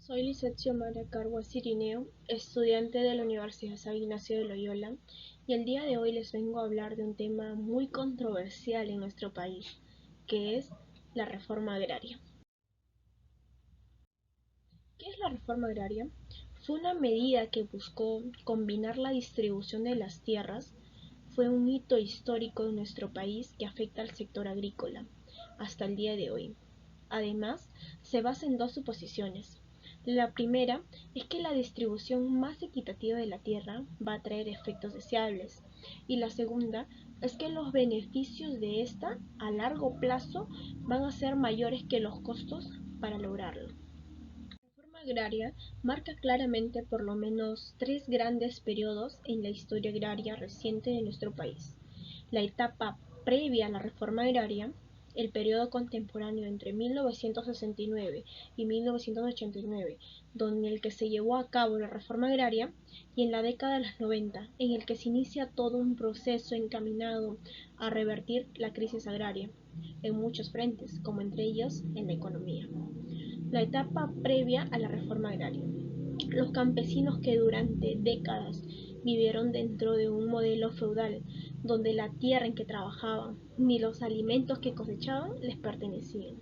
Soy Lizeth Xiomara Carhua Cirineo, estudiante de la Universidad San Ignacio de Loyola, y el día de hoy les vengo a hablar de un tema muy controversial en nuestro país, que es la reforma agraria. ¿Qué es la reforma agraria? Fue una medida que buscó combinar la distribución de las tierras. Fue un hito histórico en nuestro país que afecta al sector agrícola hasta el día de hoy. Además, se basa en dos suposiciones. La primera es que la distribución más equitativa de la tierra va a traer efectos deseables, y la segunda es que los beneficios de esta a largo plazo van a ser mayores que los costos para lograrlo. La reforma agraria marca claramente por lo menos tres grandes periodos en la historia agraria reciente de nuestro país: la etapa previa a la reforma agraria, el periodo contemporáneo entre 1969 y 1989, en el que se llevó a cabo la reforma agraria, y en la década de los 90, en el que se inicia todo un proceso encaminado a revertir la crisis agraria en muchos frentes, como entre ellos en la economía. La etapa previa a la reforma agraria. Los campesinos que durante décadas vivieron dentro de un modelo feudal, donde la tierra en que trabajaban ni los alimentos que cosechaban les pertenecían.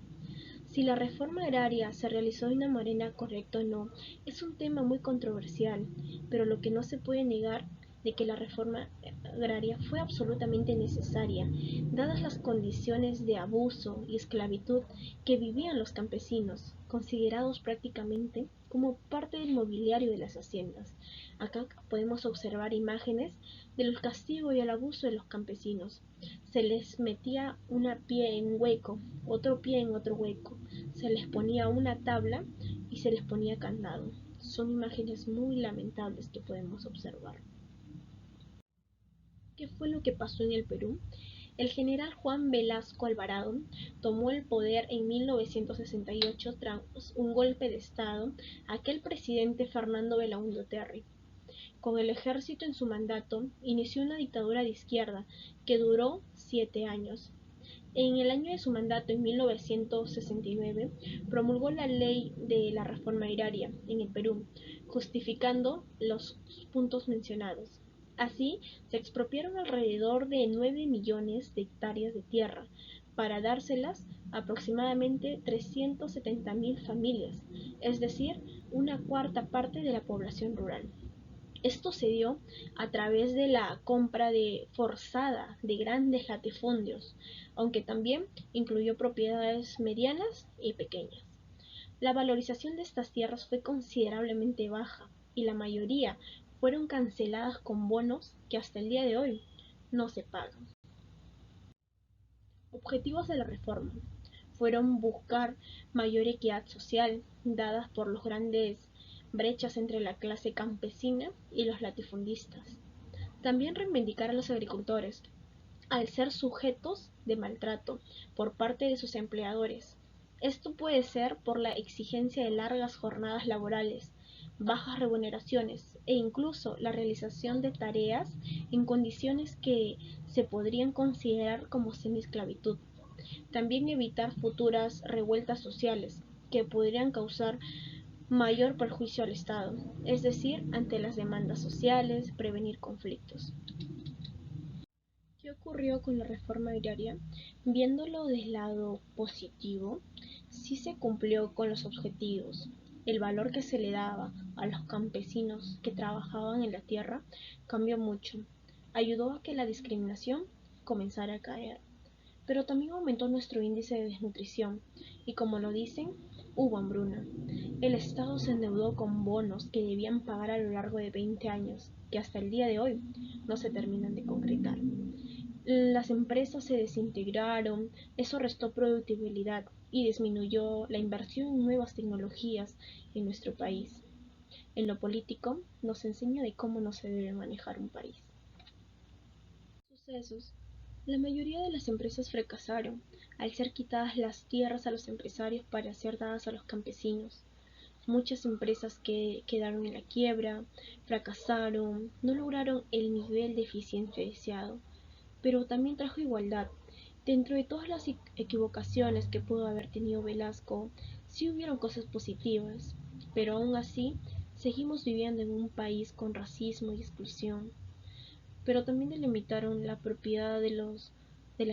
Si la reforma agraria se realizó de una manera correcta o no, es un tema muy controversial, pero lo que no se puede negar de que la reforma agraria fue absolutamente necesaria, dadas las condiciones de abuso y esclavitud que vivían los campesinos, considerados prácticamente como parte del mobiliario de las haciendas. Acá podemos observar imágenes del castigo y el abuso de los campesinos. Se les metía una pie en un hueco, otro pie en otro hueco, se les ponía una tabla y se les ponía candado. Son imágenes muy lamentables que podemos observar. ¿Qué fue lo que pasó en el Perú? El general Juan Velasco Alvarado tomó el poder en 1968 tras un golpe de Estado a aquel presidente Fernando Belaúnde Terry. Con el ejército en su mandato, inició una dictadura de izquierda que duró 7 años. En el año de su mandato, en 1969, promulgó la ley de la reforma agraria en el Perú, justificando los puntos mencionados. Así, se expropiaron alrededor de 9 millones de hectáreas de tierra para dárselas a aproximadamente 370.000 familias, es decir, una cuarta parte de la población rural. Esto se dio a través de la compra forzada de grandes latifundios, aunque también incluyó propiedades medianas y pequeñas. La valorización de estas tierras fue considerablemente baja y la mayoría fueron canceladas con bonos que hasta el día de hoy no se pagan. Objetivos de la reforma fueron buscar mayor equidad social, dadas por las grandes brechas entre la clase campesina y los latifundistas. También reivindicar a los agricultores, al ser sujetos de maltrato por parte de sus empleadores. Esto puede ser por la exigencia de largas jornadas laborales, bajas remuneraciones e incluso la realización de tareas en condiciones que se podrían considerar como semiesclavitud. También evitar futuras revueltas sociales que podrían causar mayor perjuicio al Estado, es decir, ante las demandas sociales, prevenir conflictos. ¿Qué ocurrió con la reforma agraria? Viéndolo del lado positivo, sí se cumplió con los objetivos. El valor que se le daba a los campesinos que trabajaban en la tierra cambió mucho. Ayudó a que la discriminación comenzara a caer. Pero también aumentó nuestro índice de desnutrición y, como lo dicen, hubo hambruna. El Estado se endeudó con bonos que debían pagar a lo largo de 20 años, que hasta el día de hoy no se terminan de concretar. Las empresas se desintegraron, eso restó productividad y disminuyó la inversión en nuevas tecnologías en nuestro país. En lo político, nos enseña de cómo no se debe manejar un país. Sucesos. La mayoría de las empresas fracasaron al ser quitadas las tierras a los empresarios para ser dadas a los campesinos. Muchas empresas que quedaron en la quiebra, fracasaron, no lograron el nivel de eficiencia deseado, pero también trajo igualdad. Dentro de todas las equivocaciones que pudo haber tenido Velasco, sí hubieron cosas positivas. pero aún así seguimos viviendo en un país con racismo y exclusión. Pero también delimitaron la propiedad de las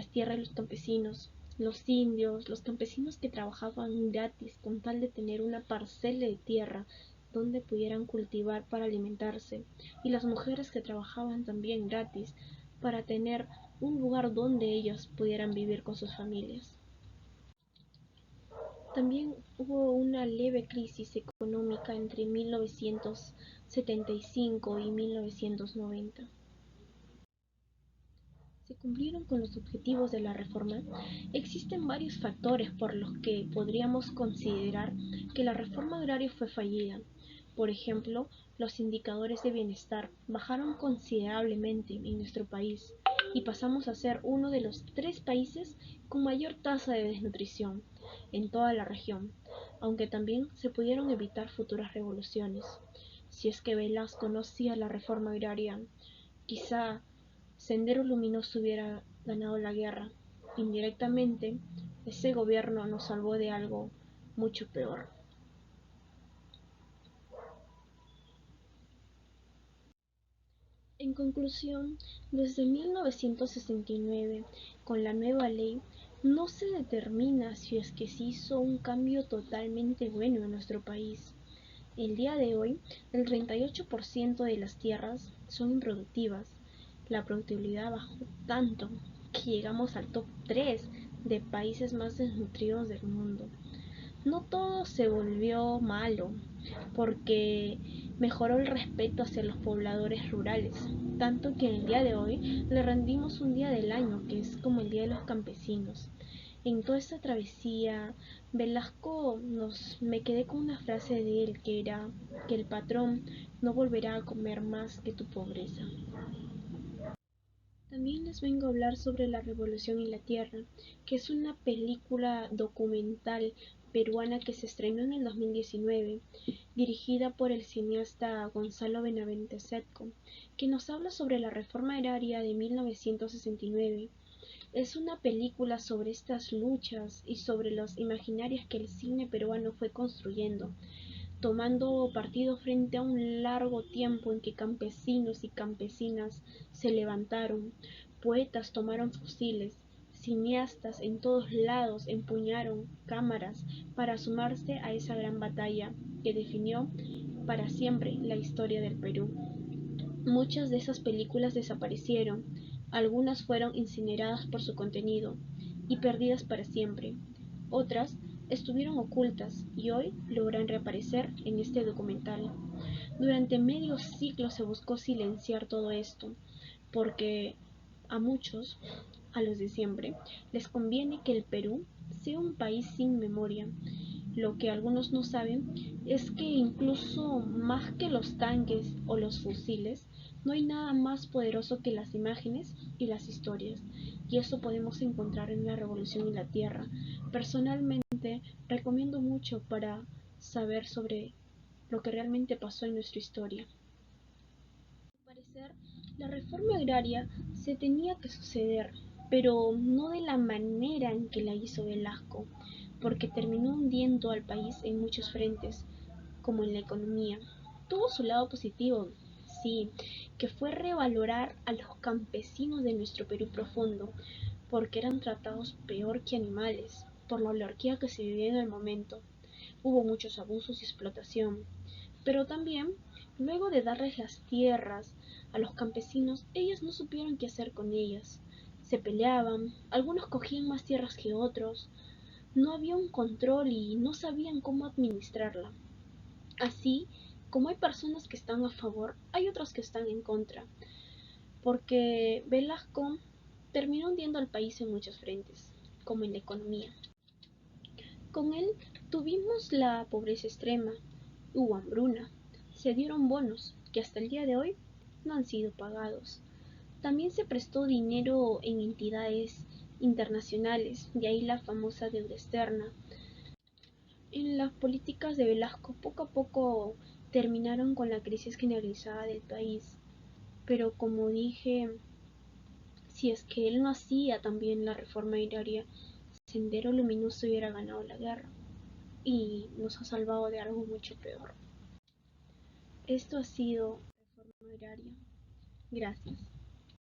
tierras de los campesinos, los indios, los campesinos que trabajaban gratis con tal de tener una parcela de tierra donde pudieran cultivar para alimentarse, y las mujeres que trabajaban también gratis para tener un lugar donde ellas pudieran vivir con sus familias. También hubo una leve crisis económica entre 1975 y 1990. ¿Se cumplieron con los objetivos de la reforma? Existen varios factores por los que podríamos considerar que la reforma agraria fue fallida. Por ejemplo, los indicadores de bienestar bajaron considerablemente en nuestro país y pasamos a ser uno de los 3 países con mayor tasa de desnutrición en toda la región, aunque también se pudieron evitar futuras revoluciones. Si es que Velasco no hacía la reforma agraria, quizá Sendero Luminoso hubiera ganado la guerra. Indirectamente, ese gobierno nos salvó de algo mucho peor. En conclusión, desde 1969, con la nueva ley, no se determina si es que se hizo un cambio totalmente bueno en nuestro país. El día de hoy, el 38% de las tierras son improductivas. La productividad bajó tanto que llegamos al top 3 de países más desnutridos del mundo. No todo se volvió malo, porque mejoró el respeto hacia los pobladores rurales, tanto que en el día de hoy le rendimos un día del año, que es como el Día de los Campesinos. En toda esta travesía, me quedé con una frase de él que era que el patrón no volverá a comer más que tu pobreza. También les vengo a hablar sobre La Revolución en la Tierra, que es una película documental peruana que se estrenó en el 2019, dirigida por el cineasta Gonzalo Benavente Setco, que nos habla sobre la reforma agraria de 1969. Es una película sobre estas luchas y sobre los imaginarios que el cine peruano fue construyendo, tomando partido frente a un largo tiempo en que campesinos y campesinas se levantaron, poetas tomaron fusiles, cineastas en todos lados empuñaron cámaras para sumarse a esa gran batalla que definió para siempre la historia del Perú. Muchas de esas películas desaparecieron, algunas fueron incineradas por su contenido y perdidas para siempre. Otras estuvieron ocultas y hoy logran reaparecer en este documental. Durante medio siglo se buscó silenciar todo esto, porque a muchos, a los de siempre, les conviene que el Perú sea un país sin memoria. Lo que algunos no saben es que incluso más que los tanques o los fusiles, no hay nada más poderoso que las imágenes y las historias, y eso podemos encontrar en La Revolución en la Tierra. Personalmente, recomiendo mucho para saber sobre lo que realmente pasó en nuestra historia. Al parecer, la reforma agraria se tenía que suceder, pero no de la manera en que la hizo Velasco, porque terminó hundiendo al país en muchos frentes, como en la economía. Tuvo su lado positivo, sí, que fue revalorar a los campesinos de nuestro Perú profundo, porque eran tratados peor que animales, por la oligarquía que se vivía en el momento. Hubo muchos abusos y explotación, pero también, luego de darles las tierras a los campesinos, ellos no supieron qué hacer con ellas. Se peleaban, algunos cogían más tierras que otros, no había un control y no sabían cómo administrarla. Así como hay personas que están a favor, hay otros que están en contra, porque Velasco terminó hundiendo al país en muchos frentes, como en la economía. Con él tuvimos la pobreza extrema, hubo hambruna, se dieron bonos que hasta el día de hoy no han sido pagados. También se prestó dinero en entidades internacionales, de ahí la famosa deuda externa. En las políticas de Velasco poco a poco terminaron con la crisis generalizada del país, pero como dije, si es que él no hacía también la reforma agraria, Sendero Luminoso hubiera ganado la guerra. y nos ha salvado de algo mucho peor. Esto ha sido Reforma Agraria. Gracias.